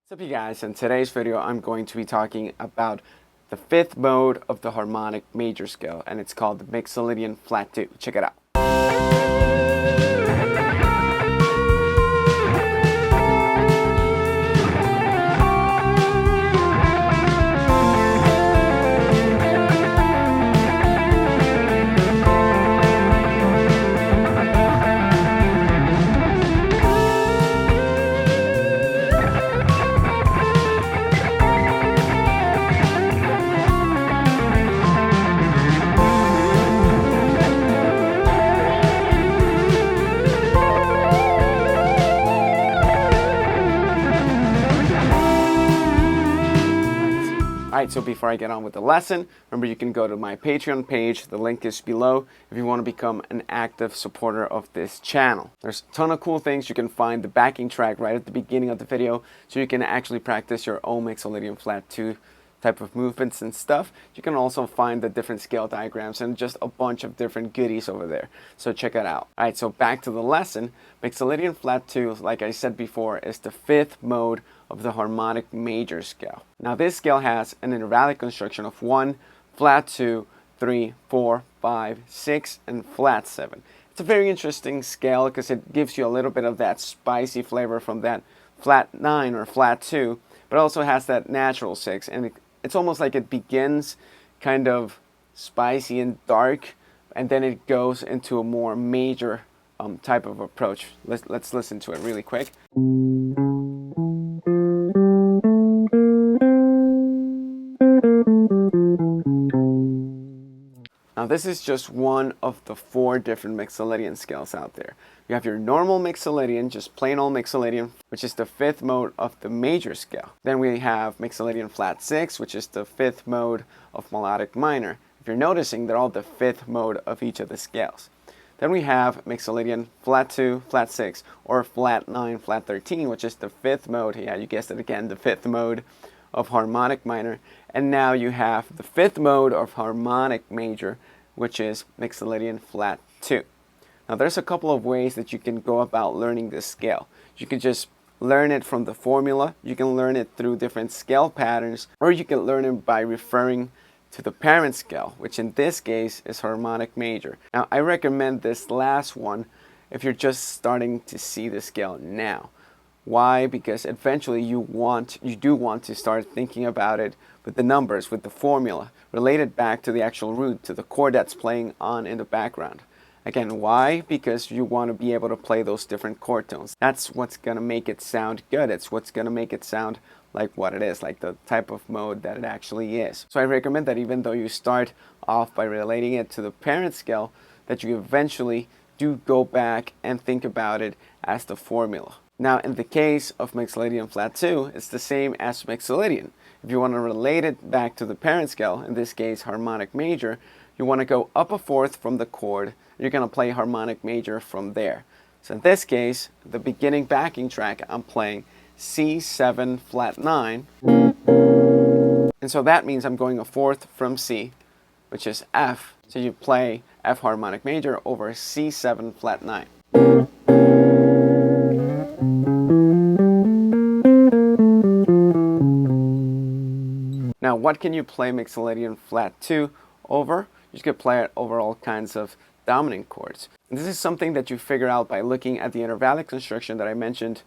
What's up you guys, in today's video I'm going to be talking about the fifth mode of the harmonic major scale, and it's called the Mixolydian flat 2. Check it out. Alright, so before I get on with the lesson, remember you can go to my Patreon page, the link is below, if you want to become an active supporter of this channel. There's a ton of cool things. You can find the backing track right at the beginning of the video, so you can actually practice your own Mixolydian flat 2 type of movements and stuff. You can also find the different scale diagrams and just a bunch of different goodies over there, so check it out. Alright, so back to the lesson. Mixolydian flat 2, like I said before, is the fifth mode of the harmonic major scale. Now this scale has an intervallic construction of 1, flat 2, 3, 4, 5, 6, and flat 7. It's a very interesting scale because it gives you a little bit of that spicy flavor from that flat 9 or flat 2, but also has that natural 6, and it's almost like it begins kind of spicy and dark, and then it goes into a more major type of approach. Let's listen to it really quick. Now this is just one of the 4 different Mixolydian scales out there. You have your normal Mixolydian, just plain old Mixolydian, which is the 5th mode of the major scale. Then we have Mixolydian flat 6, which is the 5th mode of melodic minor. If you're noticing, they're all the 5th mode of each of the scales. Then we have Mixolydian flat 2, flat 6, or flat 9, flat 13, which is the 5th mode. Yeah, you guessed it again, the 5th mode of harmonic minor. And now you have the 5th mode of harmonic major, which is Mixolydian flat 2. Now there's a couple of ways that you can go about learning this scale. You can just learn it from the formula, you can learn it through different scale patterns, or you can learn it by referring to the parent scale, which in this case is harmonic major. Now I recommend this last one if you're just starting to see the scale now. Why? Because eventually you do want to start thinking about it with the numbers, with the formula, related back to the actual root, to the chord that's playing on in the background. Again, why? Because you want to be able to play those different chord tones. That's what's going to make it sound good. It's what's going to make it sound like what it is, like the type of mode that it actually is. So I recommend that even though you start off by relating it to the parent scale, that you eventually do go back and think about it as the formula. Now in the case of Mixolydian flat 2, it's the same as Mixolydian. If you want to relate it back to the parent scale, in this case harmonic major, you want to go up a fourth from the chord. You're going to play harmonic major from there. So in this case, the beginning backing track, I'm playing C7 flat 9. And so that means I'm going a fourth from C, which is F. So you play F harmonic major over C7 flat 9. Now, what can you play Mixolydian flat 2 over? You could play it over all kinds of dominant chords. And this is something that you figure out by looking at the intervallic construction that I mentioned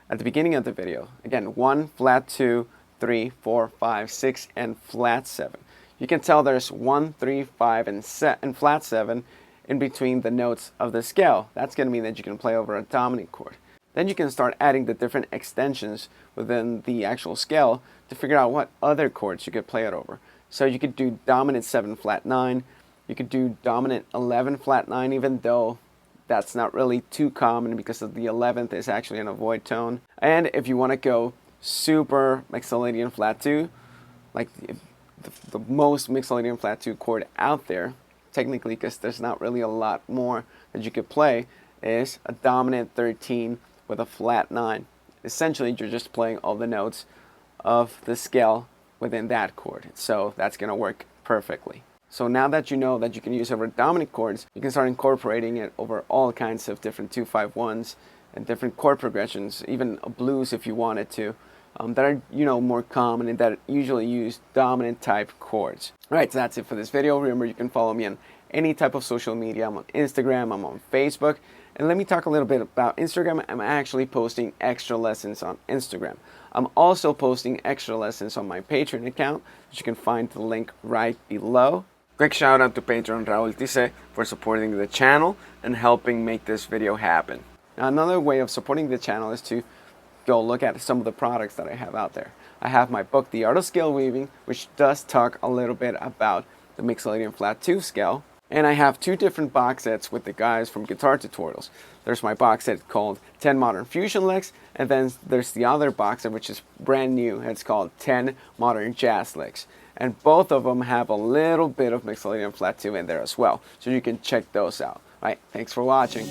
at the beginning of the video. Again, 1, flat 2, 3, 4, 5, 6, and flat 7. You can tell there's 1, 3, 5, and flat 7 in between the notes of the scale. That's going to mean that you can play over a dominant chord. Then you can start adding the different extensions within the actual scale to figure out what other chords you could play it over. So you could do dominant 7 flat 9, you could do dominant 11 flat 9, even though that's not really too common because of the 11th is actually an avoid tone. And if you want to go super Mixolydian flat 2, like the most Mixolydian flat 2 chord out there, technically because there's not really a lot more that you could play, is a dominant 13 with a flat 9. Essentially, you're just playing all the notes of the scale within that chord. So that's going to work perfectly. So now that you know that you can use over dominant chords, you can start incorporating it over all kinds of different 2-5-1s and different chord progressions, even a blues if you wanted to. that are, more common and that usually use dominant type chords. Alright, so that's it for this video. Remember, you can follow me on any type of social media. I'm on Instagram, I'm on Facebook. And let me talk a little bit about Instagram. I'm actually posting extra lessons on Instagram. I'm also posting extra lessons on my Patreon account, which you can find the link right below. Quick shout out to Patron Raul Tise for supporting the channel and helping make this video happen. Now, another way of supporting the channel is to go look at some of the products that I have out there. I have my book, The Art of Scale Weaving, which does talk a little bit about the Mixolydian flat 2 scale. And I have 2 different box sets with the guys from Guitar Tutorials. There's my box set called 10 Modern Fusion Licks, and then there's the other box set which is brand new. It's called 10 Modern Jazz Licks. And both of them have a little bit of Mixolydian flat 2 in there as well. So you can check those out. All right, thanks for watching.